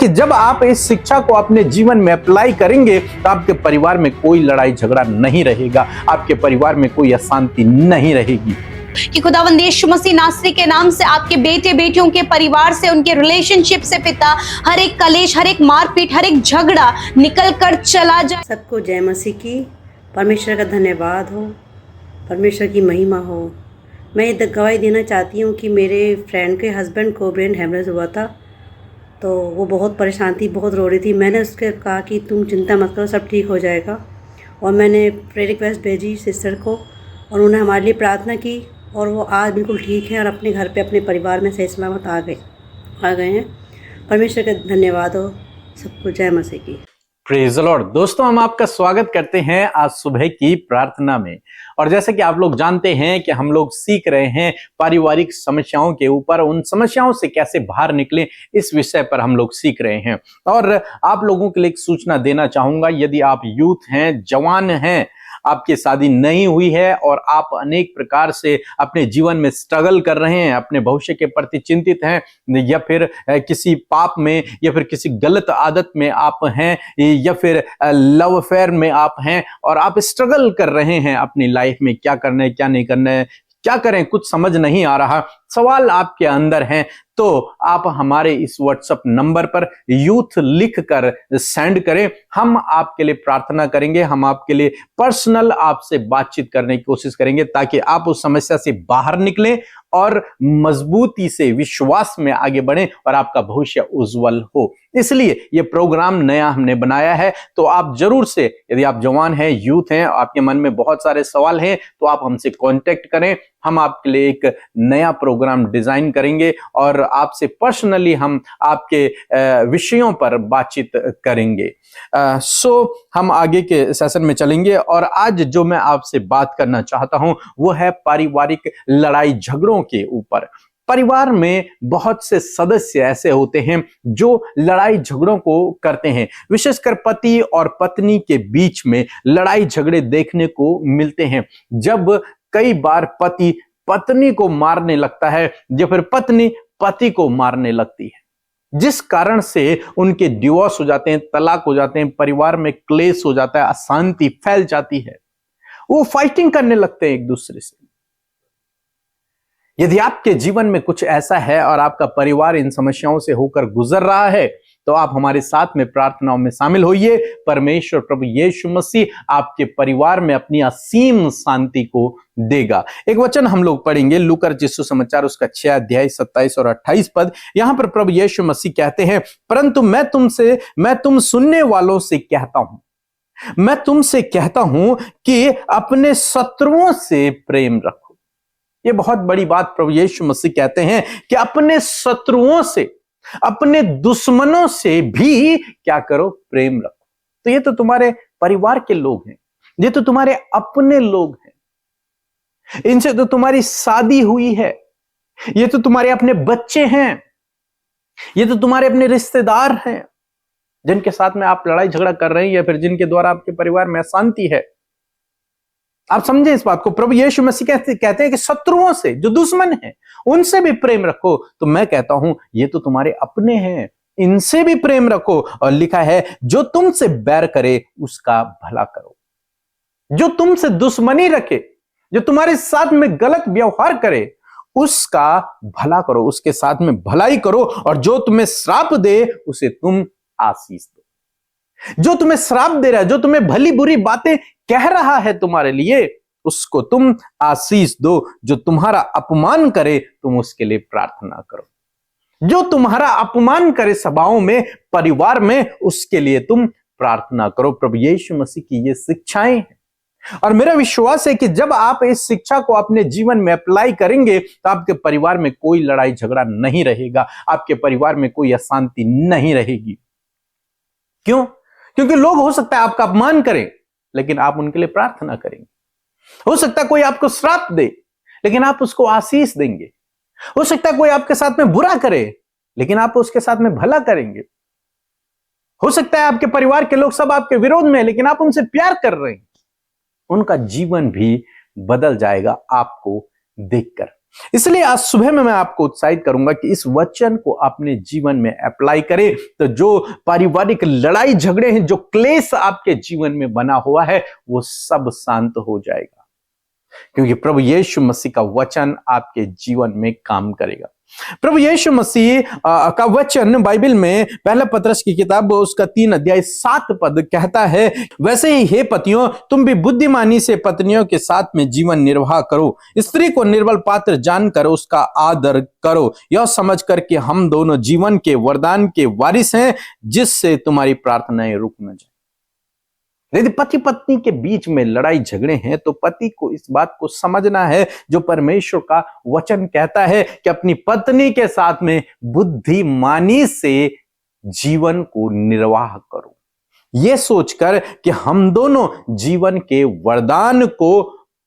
कि जब आप इस शिक्षा को अपने जीवन में अप्लाई करेंगे तो आपके परिवार में कोई लड़ाई झगड़ा नहीं रहेगा, आपके परिवार में कोई अशांति नहीं रहेगी। कि खुदावंद यीशु मसीह नासरी के नाम से आपके बेटे बेटियों के परिवार से, उनके रिलेशनशिप से पिता हर एक कलेश, हर एक मारपीट, हर एक झगड़ा निकल कर चला जाए। सबको जय मसीह की। परमेश्वर का धन्यवाद हो, परमेश्वर की महिमा हो। मैं ये गवाही देना चाहती हूँ कि मेरे फ्रेंड के हस्बैंड को ब्रेन हेमरेज हुआ था, तो वो बहुत परेशान थी, बहुत रो रही थी। मैंने उसके कहा कि तुम चिंता मत करो, सब ठीक हो जाएगा। और मैंने प्रेयर रिक्वेस्ट भेजी सिस्टर को और उन्होंने हमारे लिए प्रार्थना की और वो आज बिल्कुल ठीक है और अपने घर पे अपने परिवार में सही सलामत आ गए हैं। परमेश्वर का धन्यवाद हो। सबको जय मसीह की। Praise the Lord. दोस्तों, हम आपका स्वागत करते हैं आज सुबह की प्रार्थना में। और जैसे कि आप लोग जानते हैं कि हम लोग सीख रहे हैं पारिवारिक समस्याओं के ऊपर, उन समस्याओं से कैसे बाहर निकलें, इस विषय पर हम लोग सीख रहे हैं। और आप लोगों के लिए एक सूचना देना चाहूंगा, यदि आप यूथ हैं, जवान हैं, आपकी शादी नहीं हुई है और आप अनेक प्रकार से अपने जीवन में स्ट्रगल कर रहे हैं, अपने भविष्य के प्रति चिंतित हैं, या फिर किसी पाप में या फिर किसी गलत आदत में आप हैं, या फिर लव अफेयर में आप हैं और आप स्ट्रगल कर रहे हैं अपनी लाइफ में, क्या करना है क्या नहीं करना है, क्या करें, कुछ समझ नहीं आ रहा, सवाल आपके अंदर हैं, तो आप हमारे इस व्हाट्सएप नंबर पर यूथ लिख कर सेंड करें। हम आपके लिए प्रार्थना करेंगे, हम आपके लिए पर्सनल आपसे बातचीत करने की कोशिश करेंगे ताकि आप उस समस्या से बाहर निकलें और मजबूती से विश्वास में आगे बढ़ें और आपका भविष्य उज्जवल हो। इसलिए ये प्रोग्राम नया हमने बनाया है, तो आप जरूर से, यदि आप जवान हैं, यूथ हैं, आपके मन में बहुत सारे सवाल हैं, तो आप हमसे कांटेक्ट करें। हम आपके लिए एक नया प्रोग्राम डिजाइन करेंगे और आपसे पर्सनली हम आपके विषयों पर बातचीत करेंगे। हम आगे के सेशन में चलेंगे और आज जो मैं आपसे बात करना चाहता हूं वो है पारिवारिक लड़ाई झगड़ों के ऊपर। परिवार में बहुत से सदस्य ऐसे होते हैं जो लड़ाई झगड़ों को करते हैं, विशेषकर पति और पत्नी के बीच में लड़ाई झगड़े देखने को मिलते हैं। जब कई बार पति पत्नी को मारने लगता है या फिर पत्नी पति को मारने लगती है, जिस कारण से उनके डिवोर्स हो जाते हैं, तलाक हो जाते हैं, परिवार में क्लेश हो जाता है, अशांति फैल जाती है, वो फाइटिंग करने लगते हैं एक दूसरे से। यदि आपके जीवन में कुछ ऐसा है और आपका परिवार इन समस्याओं से होकर गुजर रहा है, तो आप हमारे साथ में प्रार्थनाओं में शामिल होइए। परमेश्वर प्रभु यीशु मसीह आपके परिवार में अपनी असीम शांति को देगा। एक वचन हम लोग पढ़ेंगे, लूका रचित सुसमाचार उसका 6 अध्याय 27 और 28 पद। यहां पर प्रभु यीशु मसीह कहते हैं, परंतु मैं तुम सुनने वालों से कहता हूं, मैं तुमसे कहता हूं कि अपने शत्रुओं से प्रेम रखो। ये बहुत बड़ी बात प्रभु यीशु मसीह कहते हैं कि अपने शत्रुओं से, अपने दुश्मनों से भी क्या करो, प्रेम रखो। तो ये तो तुम्हारे परिवार के लोग हैं, ये तो तुम्हारे अपने लोग हैं, इनसे तो तुम्हारी शादी हुई है, ये तो तुम्हारे अपने बच्चे हैं, ये तो तुम्हारे अपने रिश्तेदार हैं, जिनके साथ में आप लड़ाई झगड़ा कर रहे हैं या फिर जिनके द्वारा आपके परिवार में अशांति है। आप समझे इस बात को। प्रभु यीशु मसीह कहते हैं कि शत्रुओं से, जो दुश्मन हैं, उनसे भी प्रेम रखो। तो मैं कहता हूं ये तो तुम्हारे अपने हैं, इनसे भी प्रेम रखो। और लिखा है, जो तुमसे बैर करे उसका भला करो, जो तुमसे दुश्मनी रखे, जो तुम्हारे साथ में गलत व्यवहार करे उसका भला करो, उसके साथ में भलाई करो। और जो तुम्हें श्राप दे उसे तुम आशीष दो। जो तुम्हें श्राप दे रहा है, जो तुम्हें भली बुरी बातें कह रहा है तुम्हारे लिए, उसको तुम आशीष दो। जो तुम्हारा अपमान करे तुम उसके लिए प्रार्थना करो। जो तुम्हारा अपमान करे सभाओं में, परिवार में, उसके लिए तुम प्रार्थना करो। प्रभु यीशु मसीह की ये शिक्षाएं हैं और मेरा विश्वास है कि जब आप इस शिक्षा को अपने जीवन में अप्लाई करेंगे तो आपके परिवार में कोई लड़ाई झगड़ा नहीं रहेगा, आपके परिवार में कोई अशांति नहीं रहेगी। क्यों? क्योंकि लोग हो सकता है आपका अपमान करें लेकिन आप उनके लिए प्रार्थना करेंगे। हो सकता है कोई आपको श्राप दे लेकिन आप उसको आशीष देंगे। हो सकता है कोई आपके साथ में बुरा करे लेकिन आप उसके साथ में भला करेंगे। हो सकता है आपके परिवार के लोग सब आपके विरोध में लेकिन आप उनसे प्यार कर रहे हैं। उनका जीवन भी बदल जाएगा आपको देखकर। इसलिए आज सुबह में मैं आपको उत्साहित करूंगा कि इस वचन को अपने जीवन में अप्लाई करें, तो जो पारिवारिक लड़ाई झगड़े हैं, जो क्लेश आपके जीवन में बना हुआ है, वो सब शांत हो जाएगा, क्योंकि प्रभु यीशु मसीह का वचन आपके जीवन में काम करेगा। प्रभु यीशु मसीह का वचन बाइबल में पहला पतरस की किताब उसका 3 अध्याय 7 पद कहता है, वैसे ही हे पतियों तुम भी बुद्धिमानी से पत्नियों के साथ में जीवन निर्वाह करो, स्त्री को निर्बल पात्र जानकर उसका आदर करो, यह समझकर कि हम दोनों जीवन के वरदान के वारिस हैं, जिससे तुम्हारी प्रार्थनाएं रुक न जाए। यदि पति पत्नी के बीच में लड़ाई झगड़े हैं तो पति को इस बात को समझना है जो परमेश्वर का वचन कहता है कि अपनी पत्नी के साथ में बुद्धिमानी से जीवन को निर्वाह करो, यह सोचकर कि हम दोनों जीवन के वरदान को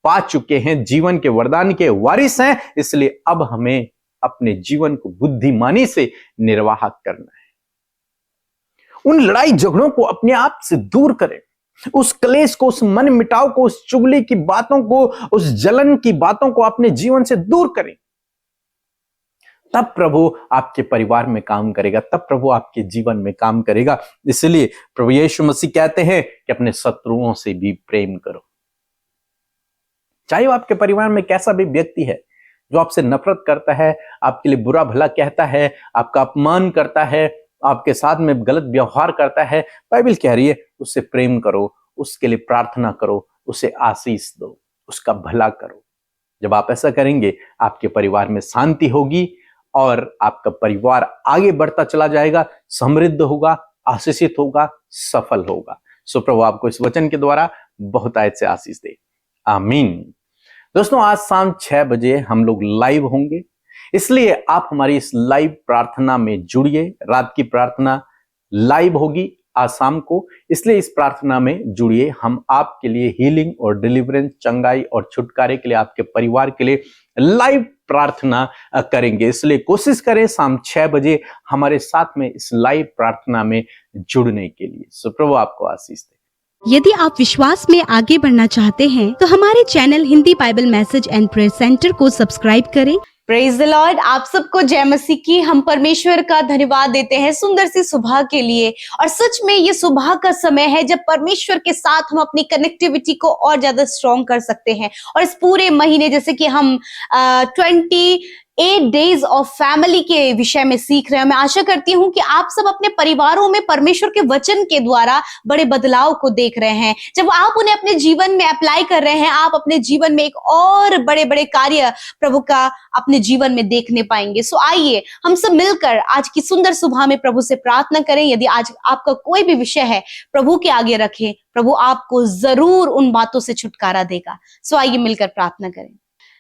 पा चुके हैं, जीवन के वरदान के वारिस हैं, इसलिए अब हमें अपने जीवन को बुद्धिमानी से निर्वाह करना है। उन लड़ाई झगड़ों को अपने आप से दूर करें, उस क्लेश को, उस मन मिटाव को, उस चुगली की बातों को, उस जलन की बातों को अपने जीवन से दूर करें। तब प्रभु आपके परिवार में काम करेगा, तब प्रभु आपके जीवन में काम करेगा। इसलिए प्रभु यीशु मसीह कहते हैं कि अपने शत्रुओं से भी प्रेम करो। चाहे वो आपके परिवार में कैसा भी व्यक्ति है जो आपसे नफरत करता है, आपके लिए बुरा भला कहता है, आपका अपमान करता है, आपके साथ में गलत व्यवहार करता है, बाइबल कह रही है उससे प्रेम करो, उसके लिए प्रार्थना करो, उसे आशीष दो, उसका भला करो। जब आप ऐसा करेंगे आपके परिवार में शांति होगी और आपका परिवार आगे बढ़ता चला जाएगा, समृद्ध होगा, आशीषित होगा, सफल होगा। सो प्रभु आपको इस वचन के द्वारा बहुत आयत से आशीष दे, आमीन। दोस्तों, आज शाम 6 बजे हम लोग लाइव होंगे, इसलिए आप हमारी इस लाइव प्रार्थना में जुड़िए। रात की प्रार्थना लाइव होगी आज शाम को, इसलिए इस प्रार्थना में जुड़िए। हम आपके लिए हीलिंग और डिलीवरेंस, चंगाई और छुटकारे के लिए, आपके परिवार के लिए लाइव प्रार्थना करेंगे। इसलिए कोशिश करें शाम 6 बजे हमारे साथ में इस लाइव प्रार्थना में जुड़ने के लिए। सो प्रभु आपको आशीष दे। यदि आप विश्वास में आगे बढ़ना चाहते हैं तो हमारे channel Hindi Bible message and prayer centre को सब्सक्राइब करें। Praise the Lord. आप सबको जय मसीह की। हम परमेश्वर का धन्यवाद देते हैं सुंदर सी सुबह के लिए। और सच में ये सुबह का समय है जब परमेश्वर के साथ हम अपनी कनेक्टिविटी को और ज्यादा स्ट्रॉन्ग कर सकते हैं। और इस पूरे महीने जैसे कि हम 28 डेज ऑफ फैमिली के विषय में सीख रहे हैं, मैं आशा करती हूं कि आप सब अपने परिवारों में परमेश्वर के वचन के द्वारा बड़े बदलाव को देख रहे हैं। जब आप उन्हें अपने जीवन में अप्लाई कर रहे हैं, आप अपने जीवन में एक और बड़े बड़े कार्य प्रभु का अपने जीवन में देखने पाएंगे। सो आइए हम सब मिलकर आज की सुंदर सुबह में प्रभु से प्रार्थना करें। यदि आज आपका कोई भी विषय है, प्रभु के आगे रखें, प्रभु आपको जरूर उन बातों से छुटकारा देगा। सो आइए मिलकर प्रार्थना करें।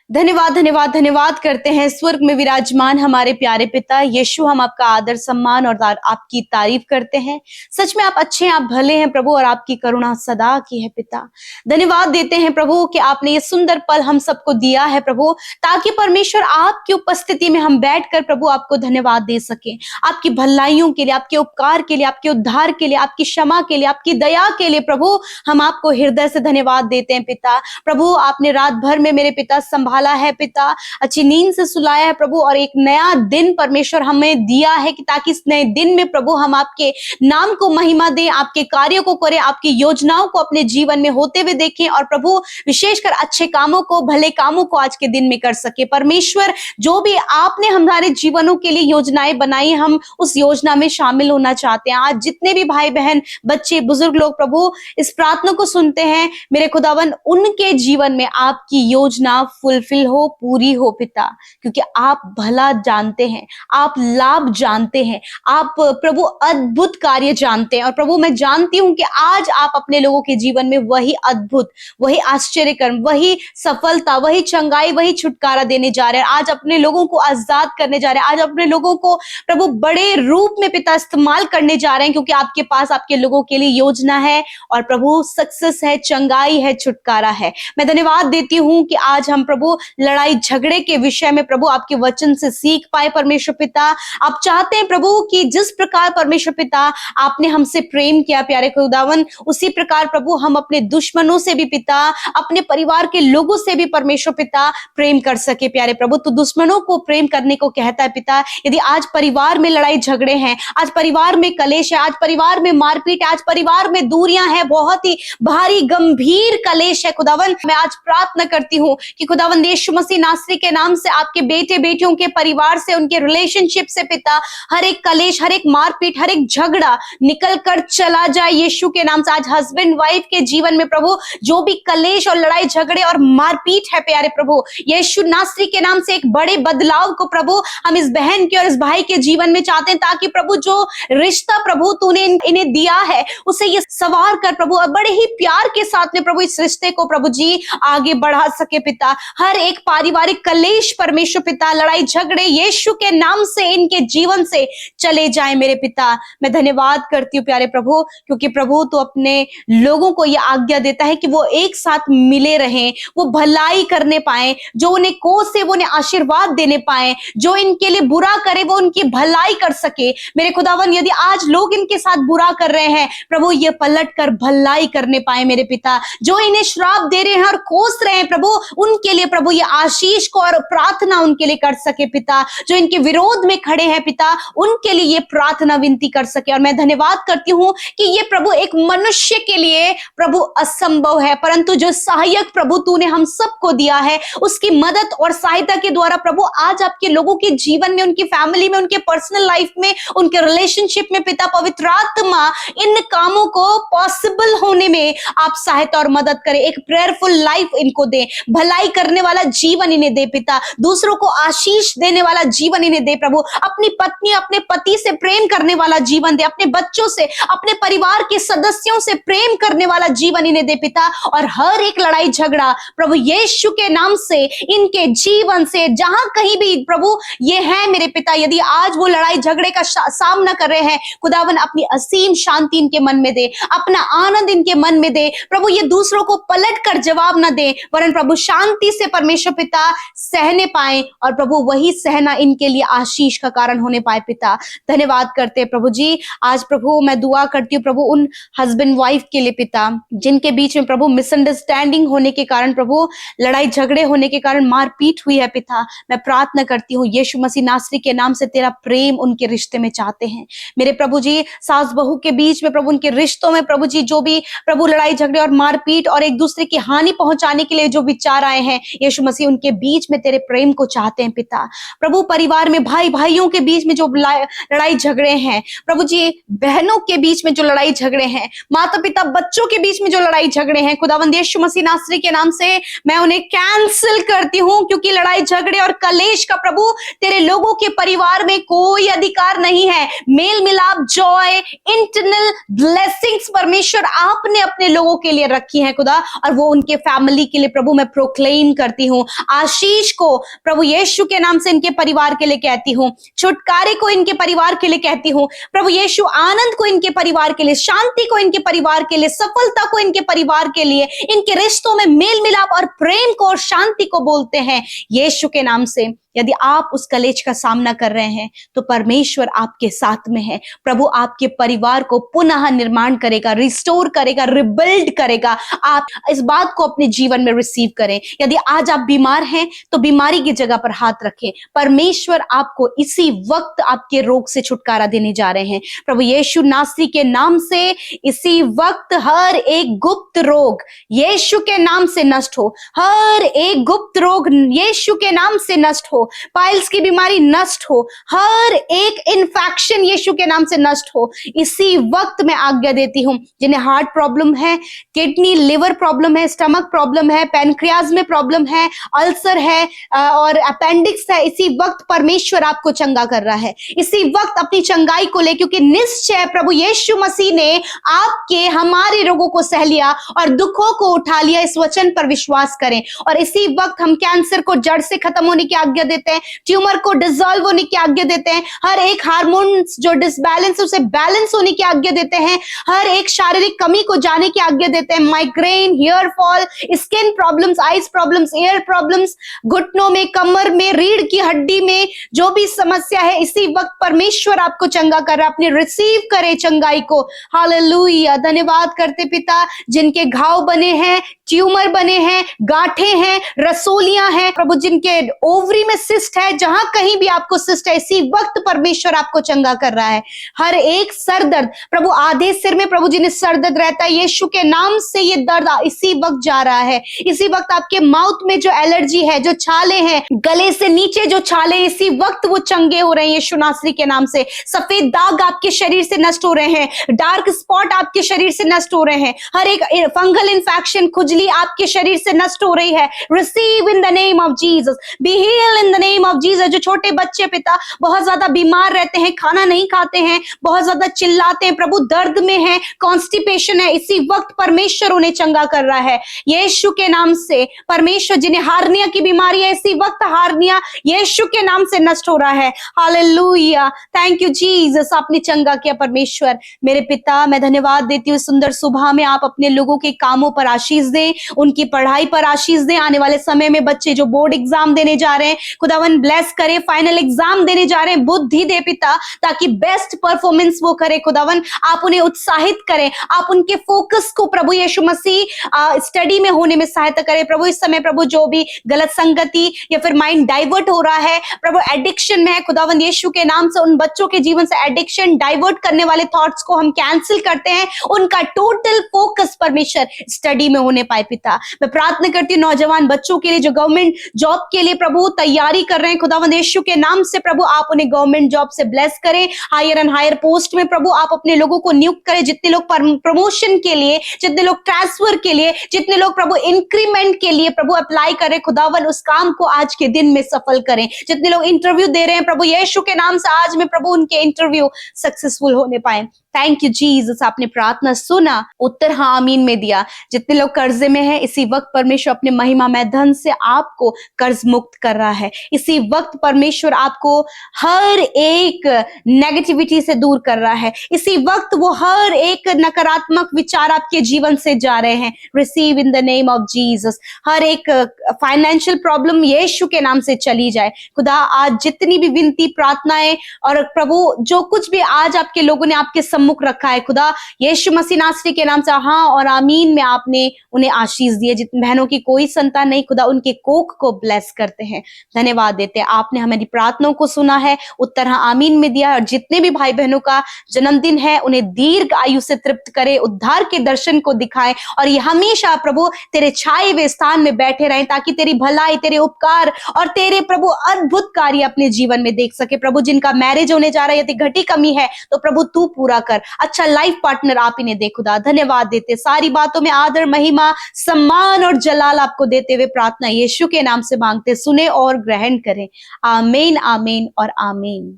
धन्यवाद धन्यवाद धन्यवाद करते हैं स्वर्ग में विराजमान हमारे प्यारे पिता यीशु। हम आपका आदर सम्मान और आपकी तारीफ करते हैं। सच में आप अच्छे हैं, आप भले हैं प्रभु, और आपकी करुणा सदा की है पिता। धन्यवाद देते हैं प्रभु कि आपने ये सुंदर पल हम सबको दिया है प्रभु, ताकि परमेश्वर आपकी उपस्थिति में हम बैठकर प्रभु आपको धन्यवाद दे सके। आपकी भलाइयों के लिए, आपके उपकार के लिए, आपके उद्धार के लिए, आपकी क्षमा के लिए, आपकी दया के लिए प्रभु हम आपको हृदय से धन्यवाद देते हैं पिता। प्रभु आपने रात भर में मेरे पिता संभाला है पिता, अच्छी नींद से सुलाया है प्रभु, और एक नया दिन परमेश्वर हमें दिया है कि ताकि इस नए दिन में प्रभु हम आपके नाम को महिमा दें, आपके कार्यों को करें, आपकी योजनाओं को अपने जीवन में होते हुए देखें, और प्रभु विशेषकर अच्छे कामों को, भले कामों को आज के दिन में कर सके। परमेश्वर जो भी आपने हमारे जीवनों के लिए योजनाएं बनाई, हम उस योजना में शामिल होना चाहते हैं। आज जितने भी भाई बहन, बच्चे, बुजुर्ग लोग प्रभु इस प्रार्थना को सुनते हैं, मेरे खुदावन उनके जीवन में आपकी योजना फुलफिल हो, पूरी हो पिता, क्योंकि आप भला जानते हैं, आप लाभ जानते हैं, आप प्रभु अद्भुत कार्य जानते हैं। और प्रभु मैं जानती हूं कि आज आप अपने लोगों के जीवन में वही अद्भुत, वही आश्चर्य कर्म, वही सफलता, वही चंगाई, वही छुटकारा देने जा रहे हैं। आज अपने लोगों को आजाद करने जा रहे हैं। आज अपने लोगों को प्रभु बड़े रूप में पिता इस्तेमाल करने जा रहे हैं, क्योंकि आपके पास आपके लोगों के लिए योजना है, और प्रभु सक्सेस है, चंगाई है, छुटकारा है। मैं धन्यवाद देती हूं कि आज हम प्रभु प्रभु लड़ाई झगड़े के विषय में प्रभु आपके वचन से सीख पाए परमेश्वर पिता। आप चाहते हैं प्रभु कि जिस प्रकार परमेश्वर पिता आपने हमसे प्रेम किया प्यारे खुदावन, उसी प्रकार प्रभु हम अपने दुश्मनों से भी पिता, अपने परिवार के लोगों से भी परमेश्वर पिता प्रेम कर सके प्यारे प्रभु। तो दुश्मनों को प्रेम करने को कहता है पिता। यदि आज परिवार में लड़ाई झगड़े हैं, आज परिवार में कलेश है, आज परिवार में मारपीट है, आज परिवार में दूरियां हैं, बहुत ही भारी गंभीर कलेश है खुदावन, मैं आज प्रार्थना करती हूँ कि खुदावन यीशु मसीह नासरी के नाम से आपके बेटे बेटियों के परिवार से, उनके रिलेशनशिप से पिता, हर एक कलेश, हर एक मारपीट, हर एक झगड़ा निकल कर चला जाए यीशु के नाम से। आज हस्बैंड वाइफ के जीवन में प्रभु जो भी कलेश और लड़ाई झगड़े और मारपीट है प्यारे प्रभु, यीशु नासरी के नाम से एक बड़े बदलाव को प्रभु हम इस बहन के और इस भाई के जीवन में चाहते हैं, ताकि प्रभु जो रिश्ता प्रभु तूने इन्हें दिया है उसे ये सवार कर प्रभु बड़े ही प्यार के साथ में प्रभु इस रिश्ते को प्रभु जी आगे बढ़ा सके पिता। हर एक पारिवारिक कलेश परमेश्वर पिता, लड़ाई झगड़े यीशु के नाम से इनके जीवन से चले जाए मेरे पिता। मैं धन्यवाद करती हूँ प्यारे प्रभु, क्योंकि प्रभु तो अपने लोगों को यह आज्ञा देता है कि वो एक साथ मिले रहें, वो भलाई करने पाए, जो उन्हें कोसे वो उन्हें आशीर्वाद देने पाए, जो इनके लिए बुरा करे वो उनकी भलाई कर सके मेरे खुदावन। यदि आज लोग इनके साथ बुरा कर रहे हैं प्रभु, ये पलट कर भलाई करने पाए मेरे पिता। जो इन्हें श्राप दे रहे हैं और कोस रहे हैं प्रभु, उनके लिए प्रभु ये आशीष को और प्रार्थना उनके लिए कर सके पिता। जो इनके विरोध में खड़े हैं पिता, उनके लिए ये प्रार्थना विनती कर सके। और मैं धन्यवाद करती हूँ कि ये प्रभु एक मनुष्य के लिए प्रभु असंभव है, परंतु जो सहायक प्रभु तूने हम सबको दिया है, उसकी मदद और सहायता के द्वारा प्रभु आज आपके लोगों के जीवन में, उनकी फैमिली में, उनके पर्सनल लाइफ में, उनके रिलेशनशिप में पिता, पवित्र आत्मा इन कामों को पॉसिबल होने में आप सहायता और मदद करें। एक प्रेयरफुल लाइफ इनको दे, भलाई करने वाला जीवन इन्हें दे पिता, दूसरों को आशीष देने वाला जीवन इन्हें दे प्रभु। अपनी पत्नी अपने पति से प्रेम करने वाला जीवन दे, अपने बच्चों से, अपने परिवार के सदस्यों से प्रेम करने वाला जीवन इन्हें दे पिता। और हर एक लड़ाई झगड़ा प्रभु यीशु के नाम से इनके जीवन से जहां कहीं भी प्रभु ये है मेरे पिता, यदि आज वो लड़ाई झगड़े का सामना कर रहे हैं खुदावन, अपनी असीम शांति इनके मन में दे, अपना आनंद इनके मन में दे प्रभु। ये दूसरों को पलट कर जवाब ना दे, वरन प्रभु शांति से परमेश्वर पिता सहने पाए, और प्रभु वही सहना इनके लिए आशीष का कारण होने पाए पिता। धन्यवाद करते हैं प्रभु जी। आज प्रभु मैं दुआ करती हूँ प्रभु उन हस्बैंड वाइफ के लिए पिता, जिनके बीच में प्रभु मिसअंडरस्टैंडिंग होने के कारण प्रभु लड़ाई झगड़े होने के कारण मारपीट हुई है पिता। मैं प्रार्थना करती हूँ यीशु मसीह नासरी के नाम से तेरा प्रेम उनके रिश्ते में चाहते हैं मेरे प्रभु जी। सास बहू के बीच में प्रभु उनके रिश्तों में प्रभु जी जो भी प्रभु लड़ाई झगड़े और मारपीट और एक दूसरे की हानि पहुंचाने के लिए जो विचार आए हैं यीशु मसीह, उनके बीच में तेरे प्रेम को चाहते हैं पिता। प्रभु परिवार में भाई भाइयों के बीच में जो लड़ाई झगड़े हैं प्रभु जी, बहनों के बीच में जो लड़ाई झगड़े हैं, माता पिता बच्चों के बीच में जो लड़ाई झगड़े हैं खुदावंद यीशु मसीह नासरी के नाम से मैं उन्हें कैंसिल करती हूँ, क्योंकि लड़ाई झगड़े और कलेश का प्रभु तेरे लोगों के परिवार में कोई अधिकार नहीं है। मेल मिलाप, जॉय, इंटरनल ब्लेसिंग्स परमेश्वर आपने अपने लोगों के लिए रखी है खुदा, और वो उनके फैमिली के लिए प्रभु मैं प्रोक्लेम करती हूँ। आशीष को प्रभु यीशु के नाम से इनके परिवार के लिए कहती हूँ, छुटकारे को इनके परिवार के लिए कहती हूँ प्रभु यीशु, आनंद को इनके परिवार के लिए, शांति को इनके परिवार के लिए, सफलता को इनके परिवार के लिए, इनके रिश्तों में मेल मिलाप और प्रेम को और शांति को बोलते हैं यीशु के नाम से। यदि आप उस कलेश का सामना कर रहे हैं तो परमेश्वर आपके साथ में है। प्रभु आपके परिवार को पुनः निर्माण करेगा, रिस्टोर करेगा, रिबिल्ड करेगा। आप इस बात को अपने जीवन में रिसीव करें। यदि आज आप बीमार हैं तो बीमारी की जगह पर हाथ रखें। परमेश्वर आपको इसी वक्त आपके रोग से छुटकारा देने जा रहे हैं प्रभु यीशु नासरी के नाम से। इसी वक्त हर एक गुप्त रोग यीशु के नाम से नष्ट हो, हर एक गुप्त रोग यीशु के नाम से नष्ट हो, पाइल्स की बीमारी नष्ट हो, हर एक इन्फेक्शन यीशु के नाम से नष्ट हो। इसी वक्त मैं आज्ञा देती हूँ जिन्हें हार्ट प्रॉब्लम है, किडनी लिवर प्रॉब्लम है, स्टमक प्रॉब्लम है, पैनक्रियाज में प्रॉब्लम है, अल्सर है और अपेंडिक्स है, इसी वक्त परमेश्वर आपको चंगा कर रहा है। इसी वक्त अपनी चंगाई को ले, क्योंकि निश्चय प्रभु यीशु मसीह ने आपके हमारे रोगों को सह लिया और दुखों को उठा लिया। इस वचन पर विश्वास करें। और इसी वक्त हम कैंसर को जड़ से खत्म होने की आज्ञा देते हैं, ट्यूमर को डिसॉल्व होने की आज्ञा देते हैं, हर एक हार्मोन्स जो डिसबैलेंस उसे बैलेंस होने की आज्ञा देते हैं, हर एक शारीरिक कमी को जाने की आज्ञा देते हैं। Migraine, hair fall, skin problems, eyes problems, air problems, घुटनों में, कमर में, रीढ़ की हड्डी में जो भी समस्या है, इसी वक्त परमेश्वर आपको चंगा कर रहा है। अपने रिसीव करे चंगाई को। हालेलुया। धन्यवाद करते पिता, जिनके घाव बने हैं, ट्यूमर बने हैं, गांठें हैं, रसोलियां हैं प्रभु, जिनके ओवरी में सिस्ट है, जहां कहीं भी आपको सिस्ट है, इसी वक्त परमेश्वर आपको चंगा कर रहा है। हर एक सर दर्द प्रभु, आधे सिर में प्रभु जिन्हें सर दर्द रहता है, यीशु के नाम से ये दर्द इसी वक्त जा रहा है। इसी वक्त आपके माउथ में जो एलर्जी है, जो छाले हैं, गले से नीचे जो छाले, इसी वक्त वो चंगे हो रहे हैं यीशु नासरी के नाम से। सफेद दाग आपके शरीर से नष्ट हो रहे हैं, डार्क स्पॉट आपके शरीर से नष्ट हो रहे हैं, हर एक फंगल इन्फेक्शन, खुजली आपके शरीर से नष्ट हो रही है। Receive in the name of Jesus, be heal in the name of Jesus. जो छोटे बच्चे पिता बहुत ज्यादा बीमार रहते हैं, खाना नहीं खाते हैं, बहुत ज्यादा चिल्लाते हैं प्रभु, दर्द में है, कॉन्स्टिपेशन है, इसी वक्त परमेश्वर उन्हें चंगा कर रहा है यीशु के नाम से। परमेश्वर जिन्हें हार्निया की बीमारी है, इसी वक्त हार्निया यीशु के नाम से नष्ट हो रहा है। हालेलुया। थैंक यू जीसस, आपने चंगा किया परमेश्वर। मेरे पिता, मैं धन्यवाद देती हूँ सुंदर सुबह में। आप अपने लोगों के कामों पर आशीष दें, उनकी पढ़ाई पर आशीष दें। आने वाले समय में बच्चे जो बोर्ड एग्जाम देने जा रहे हैं, खुदावन ब्लेस करें। फाइनल एग्जाम देने जा रहे हैं, बुद्धि दे पिता, ताकि बेस्ट परफॉर्मेंस वो करे। खुदावन आप उन्हें उत्साहित करें, आप उनके फोकस को प्रभु यीशु मसीह स्टडी में होने में सहायता करें। प्रभु इस समय प्रभु जो भी गलत संगति या फिर माइंड डाइवर्ट हो रहा है, प्रभु एडिक्शन में है, खुदावन यीशु के नाम से उन बच्चों के जीवन से एडिक्शन डाइवर्ट करने वाले थॉट्स को हम कैंसिल करते हैं। उनका टोटल फोकस परमेश्वर स्टडी में होने पाए पिता। मैं प्रार्थना करती हूँ नौजवान बच्चों के लिए जो गवर्नमेंट जॉब के लिए प्रभु तैयारी कर रहे हैं, खुदावन यीशु के नाम से प्रभु आप उन्हें गवर्नमेंट जॉब से ब्लेस करें। हायर एंड हायर पोस्ट में प्रभु आप अपने लोगों को नियुक्त करें। जितने लोग प्रमोशन के लिए, जितने लोग ट्रांसफर के लिए, जितने लोग प्रभु इंक्रीमेंट के लिए प्रभु अप्लाई करें, खुदावन उस काम को आज के दिन में सफल करें। जितने लोग इंटरव्यू दे रहे हैं प्रभु यीशु के नाम से, आज में प्रभु उनके इंटरव्यू सक्सेसफुल होने पाए। थैंक यू जीसस, आपने प्रार्थना सुना, उत्तर हाँ आमीन में दिया। जितने लोग कर्जे में हैं, इसी वक्त परमेश्वर अपने महिमामय धन से आपको कर्ज मुक्त कर रहा है। इसी वक्त परमेश्वर आपको हर एक नेगेटिविटी से दूर कर रहा है। इसी वक्त वो हर एक नकारात्मक विचार आपके जीवन से जा रहे हैं। Receive in the name of Jesus. हर एक फाइनेंशियल प्रॉब्लम यीशु के नाम से चली जाए। खुदा आज जितनी भी विनती, प्रार्थनाएं और प्रभु जो कुछ भी आज आपके लोगों ने आपके सम्मुख रखा है, खुदा यीशु मसीह नासरी के नाम से हाँ और आमीन में आपने उन्हें आशीष दिए। जितनी बहनों की कोई संतान नहीं, खुदा उनके कोख को ब्लेस करते हैं। धन्यवाद देते हैं, आपने हमारी प्रार्थनाओं को सुना है, उत्तर हाँ आमीन में दिया। और जितने भी भाई बहनों का जन्मदिन है, उन्हें दीर्घ आयु से तृप्त करे, उद्धार के दर्शन को दिखाए और ये हमेशा प्रभु तेरे छाए हुए स्थान में बैठे रहें, ताकि तेरी भलाई, तेरे उपकार और तेरे प्रभु अद्भुत कार्य अपने जीवन में देख सके। प्रभु जिनका मैरिज होने जा रहा है, यदि घटी कमी है तो प्रभु तू पूरा कर। अच्छा लाइफ पार्टनर आप इन्हें दे खुदा। धन्यवाद देते, सारी बातों में आदर, महिमा, सम्मान और जलाल आपको देते हुए प्रार्थना यीशु के नाम से मांगते, सुने और ग्रहण करें। आमीन, आमीन और आमीन।